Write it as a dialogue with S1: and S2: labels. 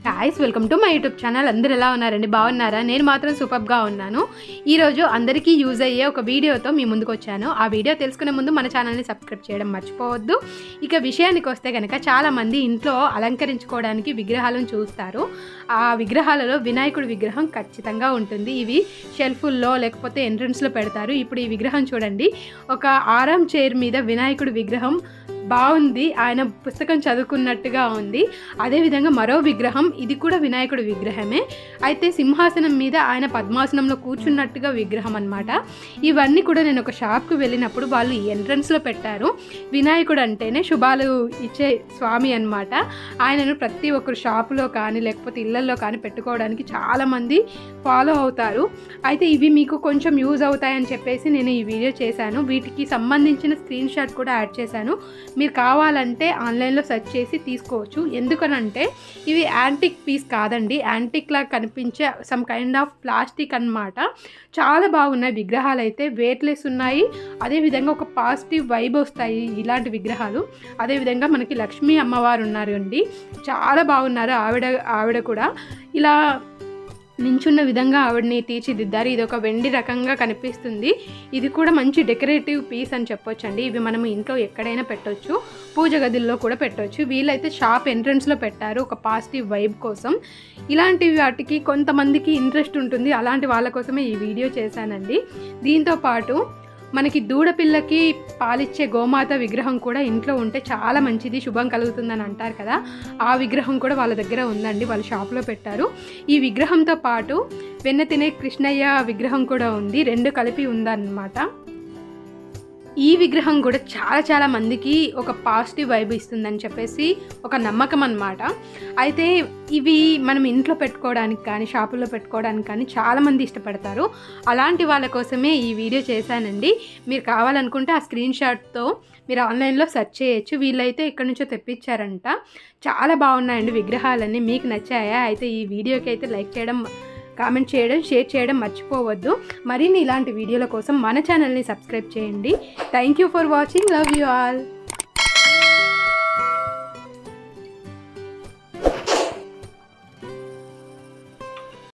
S1: guys welcome to my YouTube channel అందరూ ఎలా ఉన్నారండి బాగున్నారా నేను మాత్రం సూపర్ గా ఉన్నాను ఈ రోజు అందరికీ యూజ్ అయ్యే ఒక వీడియోతో మీ ముందుకు వచ్చాను ఆ వీడియో తెలుసుకునే ముందు మన ఛానల్ ని సబ్స్క్రైబ్ చేయడం మర్చిపోవద్దు ఇక విషయానికి వస్తే గనుక చాలా మంది ఇంట్లో అలంకరించుకోవడానికి విగ్రహాలను చూస్తారు ఆ విగ్రహాలలో వినాయకుడి విగ్రహం ఖచ్చితంగా ఉంటుంది ఇవి షెల్ఫ్ల్లో లేకపోతే ఎంట్రన్స్ లో పెడతారు ఇప్పుడు ఈ విగ్రహం చూడండి ఒక ఆరామ్ చైర్ మీద వినాయకుడి విగ్రహం బాగుంది ఆయన పుస్తకం చదువుకున్నట్టుగా ఉంది అదే విధంగా మరో విగ్రహం ఇది కూడా వినాయకుడి విగ్రహమే అయితే సింహాసనం మీద ఆయన పద్మాసనంలో కూర్చున్నట్టుగా విగ్రహం అన్నమాట ఇవన్నీ కూడా నేను ఒక షాప్కి వెళ్ళినప్పుడు వాళ్ళు ఎంట్రన్స్లో పెట్టారు వినాయకుడు అంటేనే శుభాలు ఇచ్చే స్వామి అన్నమాట ఆయనను ప్రతి ఒక్కరు షాపులో కానీ లేకపోతే ఇళ్లల్లో కానీ పెట్టుకోవడానికి చాలామంది ఫాలో అవుతారు అయితే ఇవి మీకు కొంచెం యూజ్ అవుతాయని చెప్పేసి నేను ఈ వీడియో చేశాను వీటికి సంబంధించిన స్క్రీన్ షాట్ కూడా యాడ్ చేశాను మీరు కావాలంటే ఆన్లైన్లో సెర్చ్ చేసి తీసుకోవచ్చు ఎందుకనంటే ఇవి యాంటిక్ పీస్ కాదండి యాంటిక్ లాగా కనిపించే సమ్ కైండ్ ఆఫ్ ప్లాస్టిక్ అన్నమాట చాలా బాగున్నాయి విగ్రహాలు అయితే వెయిట్లెస్ ఉన్నాయి అదేవిధంగా ఒక పాజిటివ్ వైబ్ వస్తాయి ఇలాంటి విగ్రహాలు అదేవిధంగా మనకి లక్ష్మీ అమ్మవారు ఉన్నారు అండి చాలా బాగున్నారు ఆవిడ కూడా ఇలా నించున్న విధంగా ఆవిడని తీర్చిదిద్దారు ఇది ఒక వెండి రకంగా కనిపిస్తుంది ఇది కూడా మంచి డెకరేటివ్ పీస్ అని చెప్పొచ్చండి ఇవి మనం ఇంట్లో ఎక్కడైనా పెట్టొచ్చు పూజ గదుల్లో కూడా పెట్టొచ్చు వీళ్ళైతే షాప్ ఎంట్రన్స్లో పెట్టారు ఒక పాజిటివ్ వైబ్ కోసం ఇలాంటి వాటికి కొంతమందికి ఇంట్రెస్ట్ ఉంటుంది అలాంటి వాళ్ళ కోసమే ఈ వీడియో చేశానండి దీంతో పాటు మనకి దూడపిల్లకి పాలిచ్చే గోమాత విగ్రహం కూడా ఇంట్లో ఉంటే చాలా మంచిది శుభం కలుగుతుందని అంటారు కదా ఆ విగ్రహం కూడా వాళ్ళ దగ్గర ఉందండి వాళ్ళ షాప్లో పెట్టారు ఈ విగ్రహంతో పాటు వెన్న తినే కృష్ణయ్య విగ్రహం కూడా ఉంది రెండు కలిపి ఉందన్నమాట ఈ విగ్రహం కూడా చాలా మందికి ఒక పాజిటివ్ వైబ్ ఇస్తుందని చెప్పేసి ఒక నమ్మకం అన్నమాట అయితే ఇవి మనం ఇంట్లో పెట్టుకోవడానికి కానీ షాపుల్లో పెట్టుకోవడానికి కానీ చాలామంది ఇష్టపడతారు అలాంటి వాళ్ళ కోసమే ఈ వీడియో చేశానండి మీరు కావాలనుకుంటే ఆ స్క్రీన్ షాట్తో మీరు ఆన్లైన్లో సెర్చ్ చేయొచ్చు వీళ్ళైతే ఇక్కడ నుంచో తెప్పించారంట చాలా బాగున్నాయండి విగ్రహాలన్నీ మీకు నచ్చాయా అయితే ఈ వీడియోకి అయితే లైక్ చేయడం కామెంట్ చేయడం షేర్ చేయడం మర్చిపోవద్దు మరిన్ని ఇలాంటి వీడియోల కోసం మన ఛానల్ని సబ్స్క్రైబ్ చేయండి thank you for watching love you all